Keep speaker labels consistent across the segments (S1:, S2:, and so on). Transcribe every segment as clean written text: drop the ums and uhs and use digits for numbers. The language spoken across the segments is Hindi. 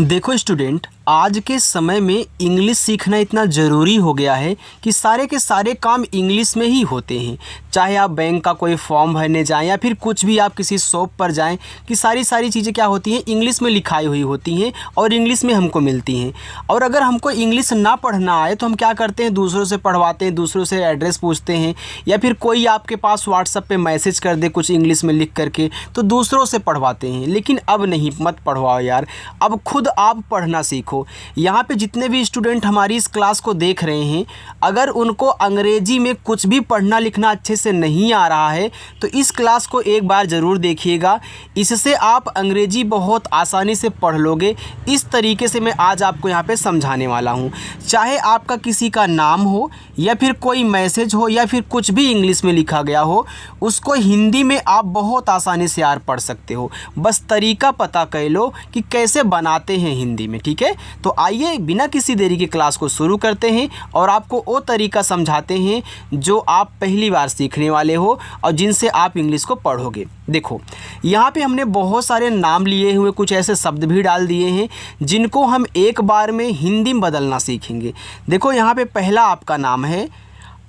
S1: देखो स्टूडेंट, आज के समय में इंग्लिश सीखना इतना ज़रूरी हो गया है कि सारे के सारे काम इंग्लिश में ही होते हैं। चाहे आप बैंक का कोई फॉर्म भरने जाएं या फिर कुछ भी आप किसी शॉप पर जाएं, कि सारी चीज़ें क्या होती हैं, इंग्लिश में लिखाई हुई होती हैं और इंग्लिश में हमको मिलती हैं। और अगर हमको इंग्लिश ना पढ़ना आए तो हम क्या करते हैं, दूसरों से पढ़वाते हैं, दूसरों से एड्रेस पूछते हैं, या फिर कोई आपके पास व्हाट्सएप पे मैसेज कर दे कुछ इंग्लिश में लिख करके, तो दूसरों से पढ़वाते हैं। लेकिन अब नहीं, मत पढ़वाओ यार, अब खुद आप पढ़ना सीखो। यहाँ पे जितने भी स्टूडेंट हमारी इस क्लास को देख रहे हैं, अगर उनको अंग्रेजी में कुछ भी पढ़ना लिखना अच्छे से नहीं आ रहा है तो इस क्लास को एक बार ज़रूर देखिएगा। इससे आप अंग्रेजी बहुत आसानी से पढ़ लोगे। इस तरीके से मैं आज आपको यहाँ पे समझाने वाला हूँ। चाहे आपका किसी का नाम हो या फिर कोई मैसेज हो या फिर कुछ भी इंग्लिश में लिखा गया हो, उसको हिंदी में आप बहुत आसानी से यार पढ़ सकते हो। बस तरीका पता कर लो कि कैसे बनाते हैं हिंदी में, ठीक है। तो आइए बिना किसी देरी के क्लास को शुरू करते हैं और आपको वो तरीका समझाते हैं जो आप पहली बार सीखने वाले हो और जिनसे आप इंग्लिश को पढ़ोगे। देखो, यहाँ पे हमने बहुत सारे नाम लिए हुए, कुछ ऐसे शब्द भी डाल दिए हैं जिनको हम एक बार में हिंदी में बदलना सीखेंगे। देखो, यहाँ पे पहला आपका नाम है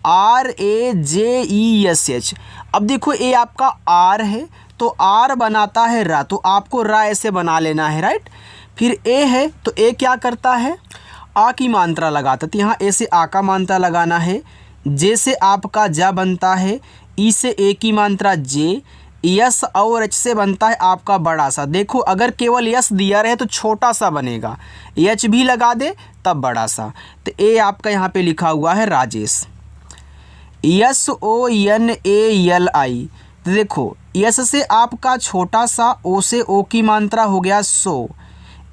S1: RAJESH। अब देखो, ये आपका आर है तो आर बनाता है रा, तो आपको रा ऐसे बना लेना है, राइट। फिर ए है तो ए क्या करता है, आ की मात्रा लगाता, तो यहाँ ए से आ का मात्रा लगाना है। जे से आपका जा बनता है, ई से ए की मात्रा जे, यस और एच से बनता है आपका बड़ा सा। देखो, अगर केवल यस दिया रहे तो छोटा सा बनेगा, एच भी लगा दे तब बड़ा सा। तो ए आपका यहाँ पे लिखा हुआ है राजेश। SONALI, तो देखो, यस से आपका छोटा सा, ओ से ओ की मात्रा हो गया सो,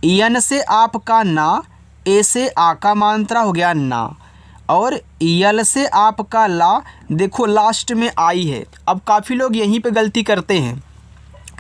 S1: एन से आपका ना, ए से आ का मात्रा हो गया ना, और यल से आपका ला। देखो, लास्ट में आई है। अब काफ़ी लोग यहीं पे गलती करते हैं,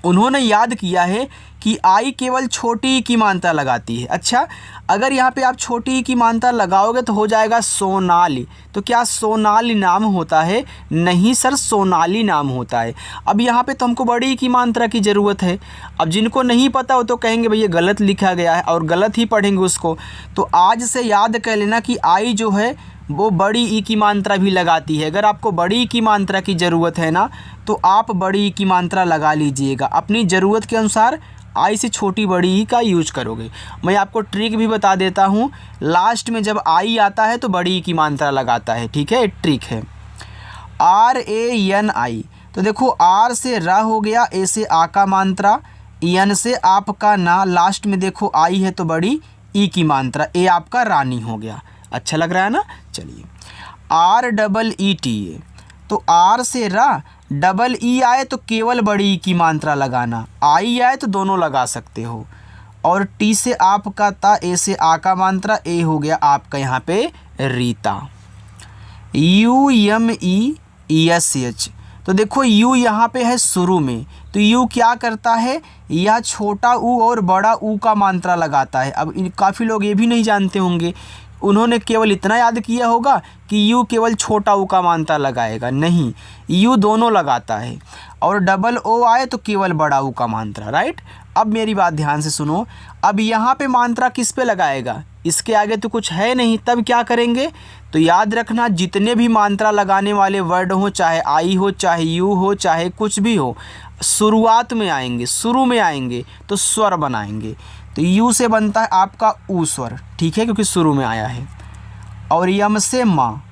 S1: उन्होंने याद किया है कि आई केवल छोटी ई की मात्रा लगाती है। अच्छा, अगर यहाँ पे आप छोटी ई की मात्रा लगाओगे तो हो जाएगा सोनाली। तो क्या सोनाली नाम होता है? नहीं सर, सोनाली नाम होता है। अब यहाँ पे तो हमको बड़ी ई की मात्रा की ज़रूरत है। अब जिनको नहीं पता हो तो कहेंगे भैया गलत लिखा गया है और गलत ही पढ़ेंगे उसको। तो आज से याद कर लेना कि आई जो है वो बड़ी ई की मात्रा भी लगाती है। अगर आपको बड़ी ई की मात्रा की ज़रूरत है ना, तो आप बड़ी ई की मात्रा लगा लीजिएगा। अपनी ज़रूरत के अनुसार आई से छोटी बड़ी ई का यूज करोगे। मैं आपको ट्रिक भी बता देता हूँ, लास्ट में जब आई आता है तो बड़ी ई की मात्रा लगाता है, ठीक है। ट्रिक है RANI। तो देखो, आर से रा हो गया, ए से आ का मात्रा, एन से आपका ना, लास्ट में देखो आई है तो बड़ी ई की मात्रा, ए आपका रानी हो गया। अच्छा लग रहा है ना। चलिए, REET। तो आर से रा, डबल ई आए तो केवल बड़ी ई की मात्रा लगाना, आई आए तो दोनों लगा सकते हो। और टी से आपका ता, ए से आ का मात्रा, ए हो गया आपका यहाँ पे रीता। UMESH। तो देखो, यू यहाँ पे है शुरू में, तो यू क्या करता है, यह छोटा ऊ और बड़ा ऊ का मात्रा लगाता है। अब काफ़ी लोग ये भी नहीं जानते होंगे, उन्होंने केवल इतना याद किया होगा कि यू केवल छोटा ऊ का मात्रा लगाएगा। नहीं, यू दोनों लगाता है। और डबल ओ आए तो केवल बड़ा ऊ का मात्रा, राइट। अब मेरी बात ध्यान से सुनो, अब यहाँ पे मात्रा किस पे लगाएगा, इसके आगे तो कुछ है नहीं, तब क्या करेंगे। तो याद रखना, जितने भी मात्रा लगाने वाले वर्ड हो, चाहे आई हो, चाहे यू हो, चाहे कुछ भी हो, शुरुआत में आएंगे, शुरू में आएंगे तो स्वर बनाएंगे। तो यू से बनता है आपका ऊ स्वर, ठीक है, क्योंकि शुरू में आया है। और यम से माँ,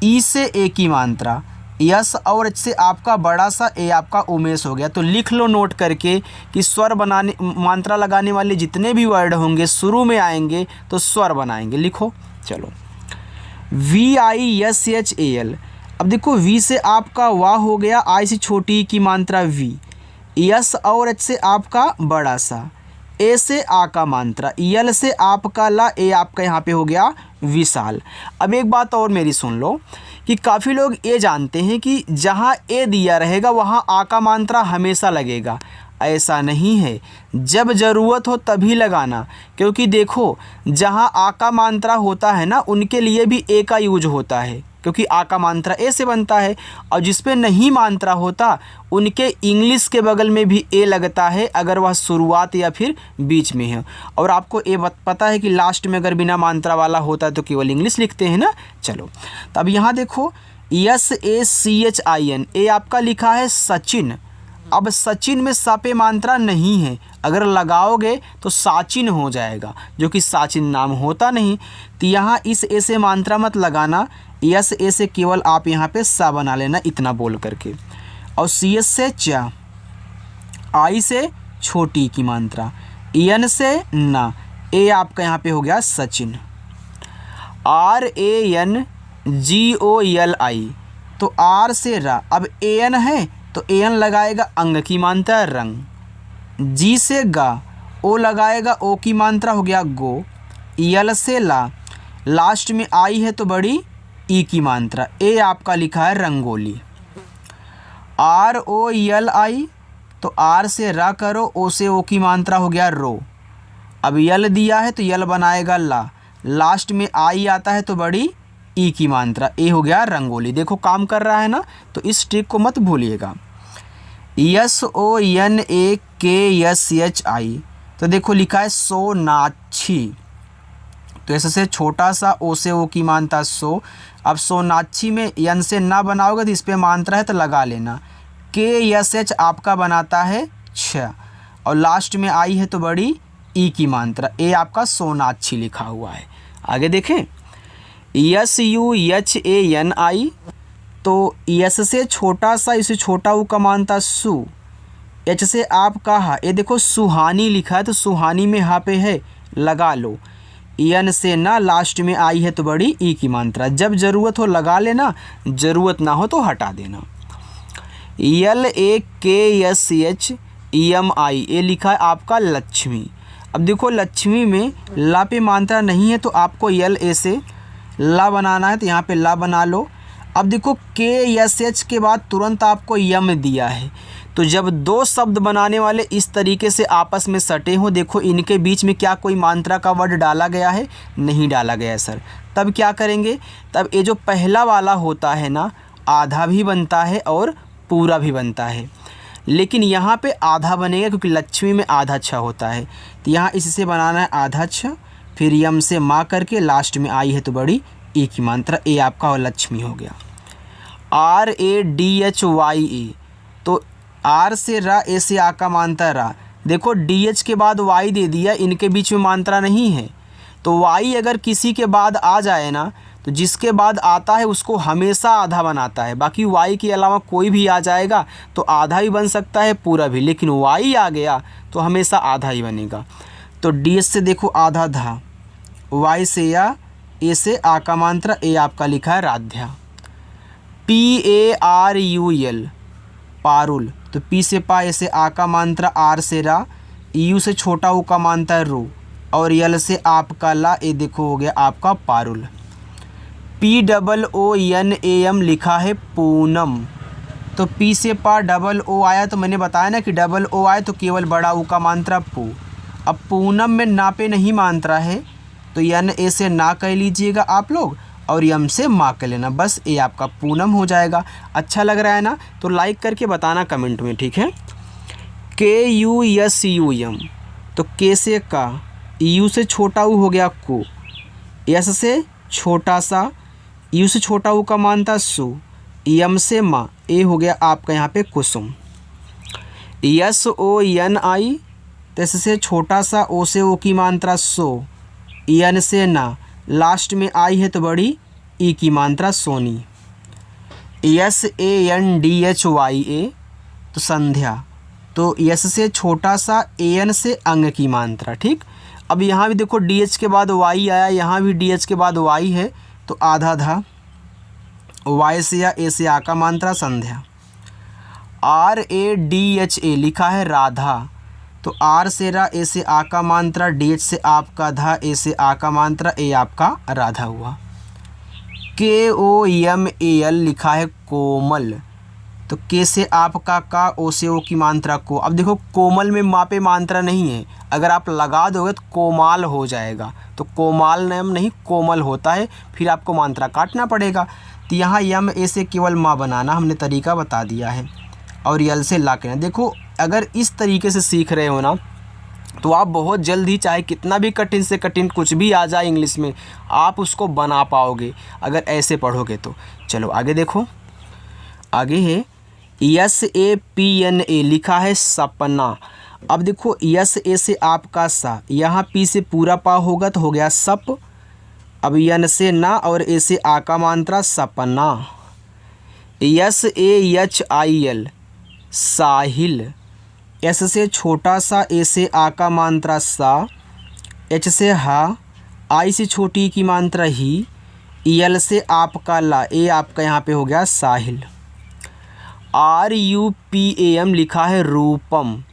S1: ई से ए की मात्रा, यस और एच से आपका बड़ा सा, ए आपका उमेश हो गया। तो लिख लो नोट करके कि स्वर बनाने, मात्रा लगाने वाले जितने भी वर्ड होंगे शुरू में आएंगे तो स्वर बनाएंगे। लिखो, चलो, VISHAL। अब देखो, वी से आपका वाह हो गया, आई से छोटी की मात्रा वी, यस और एच से आपका बड़ा सा, ए से आ का मात्रा, यल से आपका ला, ए आपका यहाँ पे हो गया विशाल। अब एक बात और मेरी सुन लो कि काफ़ी लोग ये जानते हैं कि जहाँ ए दिया रहेगा वहाँ आ का मात्रा हमेशा लगेगा। ऐसा नहीं है, जब ज़रूरत हो तभी लगाना, क्योंकि देखो, जहाँ आ का मात्रा होता है ना, उनके लिए भी ए का यूज होता है। क्योंकि आ का मात्रा ए से बनता है, और जिस पे नहीं मात्रा होता उनके इंग्लिश के बगल में भी ए लगता है अगर वह शुरुआत या फिर बीच में है। और आपको ये पता है कि लास्ट में अगर बिना मात्रा वाला होता है तो केवल इंग्लिश लिखते हैं ना। चलो, तो अब यहाँ देखो SACHIN, ए आपका लिखा है सचिन। अब सचिन में सा पे मात्रा नहीं है, अगर लगाओगे तो साचिन हो जाएगा, जो कि साचिन नाम होता नहीं। तो यहाँ इस ए से मात्रा मत लगाना, यस ए से केवल आप यहाँ पे सा बना लेना, इतना बोल करके। और CS से चा, आई से छोटी की मात्रा, एन से ना, ए आपका यहाँ पे हो गया सचिन। RANGOLI, तो आर से रा, अब AN है तो AN लगाएगा अंग की मात्रा रंग। जी से गा, ओ लगाएगा ओ की मात्रा हो गया गो। यल से ला, लास्ट में आई है तो बड़ी ई की मात्रा, ए आपका लिखा है रंगोली। ROLI, तो आर से रा करो, ओ से ओ की मात्रा हो गया रो। अब यल दिया है तो यल बनाएगा ला, लास्ट में आई आता है तो बड़ी ई की मात्रा, ए हो गया रंगोली। देखो काम कर रहा है ना, तो इस ट्रिक को मत भूलिएगा। SONAKSHI, तो देखो लिखा है सोनाक्षी, तो ऐसे से छोटा सा ओ से ओ की मात्रा सो। अब सोनाक्षी में यन से ना बनाओगे तो इस पर मात्रा है तो लगा लेना। KSH आपका बनाता है छ, और लास्ट में आई है तो बड़ी ई की मात्रा, ए आपका सोनाक्षी लिखा हुआ है। आगे देखें SUHANI, तो यस से छोटा सा, इसे छोटा ऊ का मानता सु। एच से आप का हा, ये देखो सुहानी लिखा है तो सुहानी में हा पे है, लगा लो। एन से ना, लास्ट में आई है तो बड़ी ई की मात्रा, जब ज़रूरत हो लगा लेना, ज़रूरत ना हो तो हटा देना। LAKSHEMI, ये लिखा है आपका लक्ष्मी। अब देखो लक्ष्मी में ला पे मात्रा नहीं है तो आपको LA से ला बनाना है, तो यहाँ पे ला बना लो। अब देखो KSH के बाद तुरंत आपको यम दिया है, तो जब दो शब्द बनाने वाले इस तरीके से आपस में सटे हों, देखो इनके बीच में क्या कोई मात्रा का वर्ड डाला गया है? नहीं डाला गया है सर। तब क्या करेंगे? तब ये जो पहला वाला होता है ना, आधा भी बनता है और पूरा भी बनता है, लेकिन यहाँ पे आधा बनेगा क्योंकि लक्ष्मी में आधा छ होता है। तो यहाँ इससे बनाना है आधा छ, फिर यम से माँ करके लास्ट में आई है तो बड़ी ए की मात्रा, ए आपका और लक्ष्मी हो गया। RADHYA, तो आर से रा, ए से आ का मात्रा रा। देखो DH के बाद वाई दे दिया, इनके बीच में मात्रा नहीं है, तो वाई अगर किसी के बाद आ जाए ना, तो जिसके बाद आता है उसको हमेशा आधा बनाता है। बाकी वाई के अलावा कोई भी आ जाएगा तो आधा भी बन सकता है, पूरा भी, लेकिन वाई आ गया तो हमेशा आधा ही बनेगा। तो DH से देखो आधा धा, वाई से या, ए से आ का मात्रा, ए आपका लिखा है राध्या। PARUL, पारुल, तो पी से पा, ए से आ का मात्रा, आर से रा, यू से छोटा ऊ का मात्रा रू, और यल से आपका ला, ए देखो हो गया आपका पारुल। POONAM लिखा है पूनम, तो पी से पा डबल ओ आया, तो मैंने बताया ना कि डबल ओ आए तो केवल बड़ा ऊ का मात्रा पू। अब पूनम में ना पे नहीं मात्रा है, तो यन ए से ना कह लीजिएगा आप लोग, और यम से माँ कह लेना, बस ए आपका पूनम हो जाएगा। अच्छा लग रहा है ना? तो लाइक करके बताना कमेंट में, ठीक है। KUSUM, तो के से का, यू से छोटा ऊ हो गया को, यस से छोटा सा, यू से छोटा ऊ का मानता सु, यम से माँ, ए हो गया आपका यहाँ पे कुसुम। SONI, तस से छोटा सा, ओ से ओ की मात्रा सो, यन से ना, लास्ट में आई है तो बड़ी ई की मात्रा सोनी। SANDHYA, तो संध्या, तो यस से छोटा सा, AN से अंग की मात्रा, ठीक। अब यहाँ भी देखो DH के बाद वाई आया, यहाँ भी DH के बाद वाई है, तो आधा धा, वाई से या, ए से आ का मात्रा संध्या। RADHA लिखा है राधा, तो आर से रा, ए से आ का मात्रा, DH से आपका धा, ए से आ का मात्रा, ए आपका राधा हुआ। KOMAL लिखा है कोमल, तो के से आपका का, ओ से ओ की मात्रा को। अब देखो कोमल में माँ पे मात्रा नहीं है, अगर आप लगा दोगे तो कोमाल हो जाएगा, तो कोमाल नाम नहीं कोमल होता है, फिर आपको मात्रा काटना पड़ेगा। तो यहाँ यम ए से केवल माँ बनाना हमने तरीका बता दिया है और यल से ला कहना। देखो अगर इस तरीके से सीख रहे हो ना तो आप बहुत जल्द ही, चाहे कितना भी कठिन से कठिन कुछ भी आ जाए इंग्लिश में, आप उसको बना पाओगे अगर ऐसे पढ़ोगे तो। चलो आगे देखो, आगे है SAPNA लिखा है सपना। अब देखो यस ए से आपका सा, यहाँ पी से पूरा पा होगा तो हो गया सप। अब यन से ना और ए से आ का मात्रा सपना। SAHIL साहिल। एस से छोटा सा, ए से आ का मात्रा सा, एच से हा, आई से छोटी की मात्रा ही, यल से आपका ला, ए आपका यहाँ पे हो गया साहिल। RUPAM लिखा है रूपम।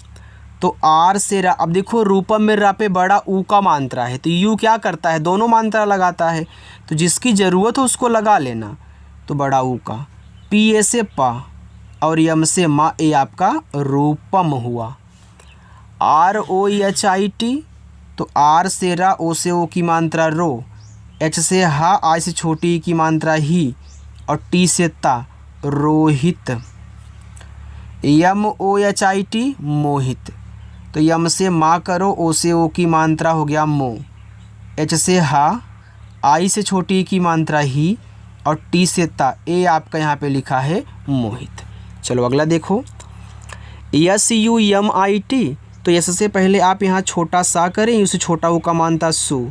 S1: तो आर से रा, अब देखो रूपम में रा पे बड़ा ऊ का मात्रा है तो यू क्या करता है, दोनों मात्रा लगाता है, तो जिसकी ज़रूरत हो उसको लगा लेना। तो बड़ा ऊ का, PA से पा और यम से मा, ए आपका रूपम हुआ। ROHIT, तो आर से रा, ओ से ओ की मात्रा रो, एच से हा, आई से छोटी की मात्रा ही और टी से ता रोहित। MOHIT मोहित। तो यम से माँ करो, ओ से ओ की मात्रा हो गया मो, एच से हा, आई से छोटी की मात्रा ही और टी से ता, ए आपका यहाँ पे लिखा है मोहित। चलो अगला देखो SUMIT। तो यस से पहले आप यहाँ छोटा सा करें, यू से छोटा ऊ का मात्रा सु,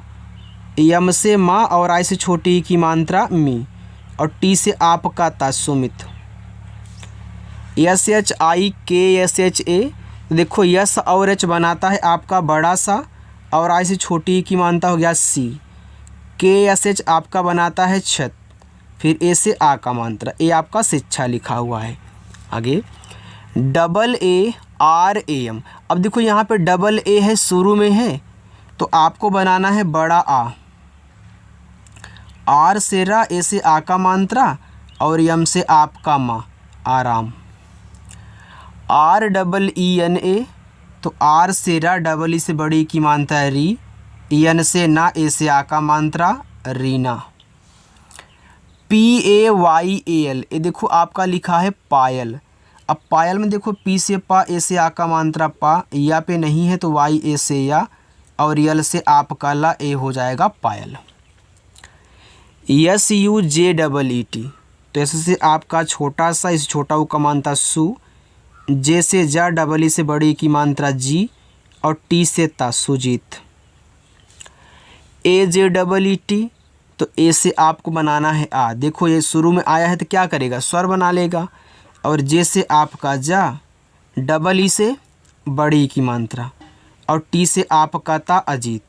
S1: यम से माँ और आई से छोटी की मात्रा मी और टी से आपका ता सुमित। SHIKSHA। देखो यस और एच बनाता है आपका बड़ा सा और आई से छोटी की मात्रा हो गया सी। KSH आपका बनाता है छत, फिर ए से आ का मात्रा, ए आपका शिक्षा लिखा हुआ है। आगे AARAM। अब देखो यहाँ पे डबल ए है, शुरू में है तो आपको बनाना है बड़ा आ, आर से रा, ए से आ का मात्रा और यम से आपका मा, आराम। REENA। तो आर से रा, डबल ई से बड़ी की मात्रा है री, यन से ना, ए से आ का मात्रा रीना। PAYAL, ये देखो आपका लिखा है पायल। अब पायल में देखो पी से पा, ए से आ का मात्रा पा, या पे नहीं है तो वाई ए से या और यल से आपका ला, ए हो जाएगा पायल। SUJEET। तो ऐसे से आपका छोटा सा, इस छोटा ऊ का मात्रा सु, जे से जा, डबल ई से बड़ी की मात्रा जी और टी से ता सुजीत। AJEET। तो ए से आपको बनाना है आ, देखो ये शुरू में आया है तो क्या करेगा, स्वर बना लेगा और जे से आपका जा, डबल ई से बड़ी की मात्रा और टी से आपका ता अजीत।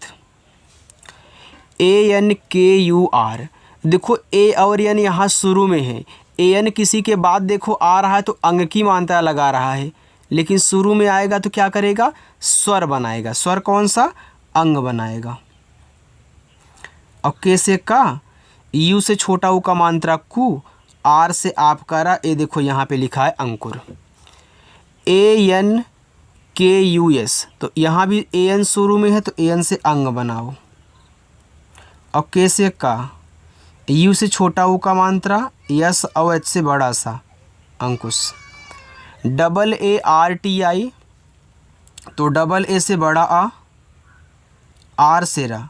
S1: ANKUR। देखो ए और एन यहाँ शुरू में है, एन किसी के बाद देखो आ रहा है तो अंग की मात्रा लगा रहा है, लेकिन शुरू में आएगा तो क्या करेगा, स्वर बनाएगा। स्वर कौन सा, अंग बनाएगा। और के से का, यू से छोटा ऊ का मात्रा कु, आर से आपका रा, ए देखो यहाँ पे लिखा है अंकुर। ANKUS। तो यहाँ भी AN शुरू में है तो AN से अंग बनाओ। और के से का, यू से छोटा ऊ का मात्रा, यस और एच से बड़ा सा अंकुश। AARTI। तो डबल ए से बड़ा आ, आर से रा,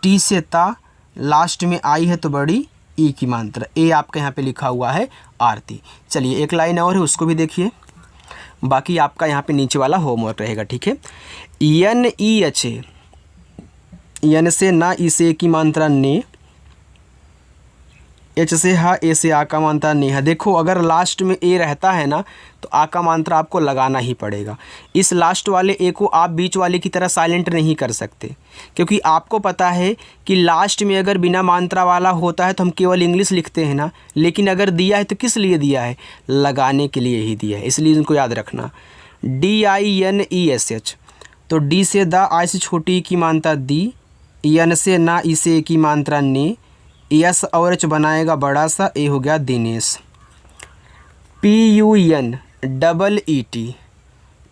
S1: टी से ता, लास्ट में आई है तो बड़ी ई की मात्रा, ए आपका यहाँ पे लिखा हुआ है आरती। चलिए एक लाइन और है उसको भी देखिए, बाकी आपका यहाँ पे नीचे वाला होमवर्क रहेगा, ठीक है। NEH। यन से ना, ई से की मात्रा ने, एच से हा, ए से आ का मात्रा नेहा। देखो अगर लास्ट में ए रहता है ना तो आ का मात्रा आपको लगाना ही पड़ेगा। इस लास्ट वाले ए को आप बीच वाले की तरह साइलेंट नहीं कर सकते, क्योंकि आपको पता है कि लास्ट में अगर बिना मात्रा वाला होता है तो हम केवल इंग्लिश लिखते हैं ना, लेकिन अगर दिया है तो किस लिए दिया है, लगाने के लिए ही दिया है, इसलिए इनको याद रखना। DINESH। तो डी से दा, आई से छोटी की मात्रा दी, यन से ना, ई से की मात्रा ने, यस और एच बनाएगा बड़ा सा, ए हो गया दिनेश। PUNEET।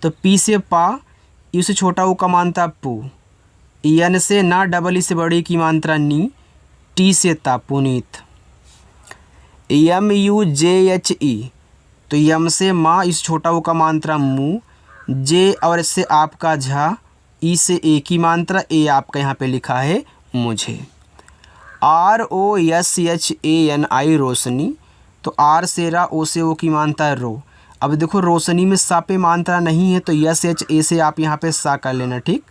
S1: तो पी से पा, यू से छोटा ऊ का मात्रा पू, यन से ना, डबल ई से बड़ी की मात्रा नी, टी से ता पुनीत। MUJHE, तो यम से माँ, इस छोटा वो का मात्रा मु, जे और इससे आपका झा, ई से ए की मात्रा, ए आपका यहाँ पे लिखा है मुझे। ROSHANI रोशनी, तो आर से रा, ओ से ओ की मात्रा रो। अब देखो रोशनी में सा पे मात्रा नहीं है तो SHA से आप यहाँ पे सा कर लेना, ठीक।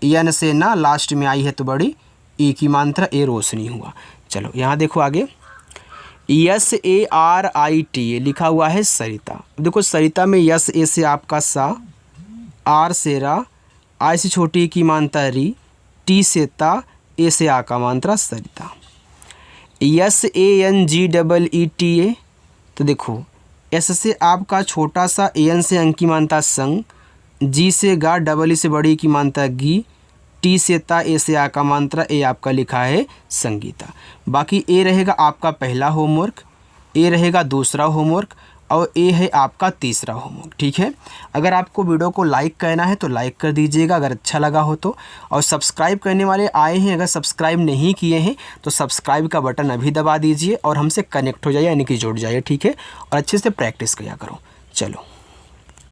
S1: एन से ना लास्ट में आई है तो बड़ी ए की मात्रा, ए रोशनी हुआ। चलो यहाँ देखो आगे, SARITA लिखा हुआ है सरिता। देखो सरिता में SA से आपका सा, आर से रा, आई से छोटी की मात्रा री, टी से ता, ए से आ का मात्रा सरिता। SANGEETA, तो देखो एस से आपका छोटा सा, एन से अंक की मात्रा संग, जी से गा, डबल ई से बड़ी की मात्रा गी, टी से ता, ए से आ का मात्रा, ए आपका लिखा है संगीता। बाकी ए रहेगा आपका पहला होमवर्क, ए रहेगा दूसरा होमवर्क और ए है आपका तीसरा होमवर्क, ठीक है। अगर आपको वीडियो को लाइक करना है तो लाइक कर दीजिएगा अगर अच्छा लगा हो तो, और सब्सक्राइब करने वाले आए हैं अगर सब्सक्राइब नहीं किए हैं तो सब्सक्राइब का बटन अभी दबा दीजिए और हमसे कनेक्ट हो जाइए, यानी कि जुड़ जाइए, ठीक है। और अच्छे से प्रैक्टिस किया करो। चलो।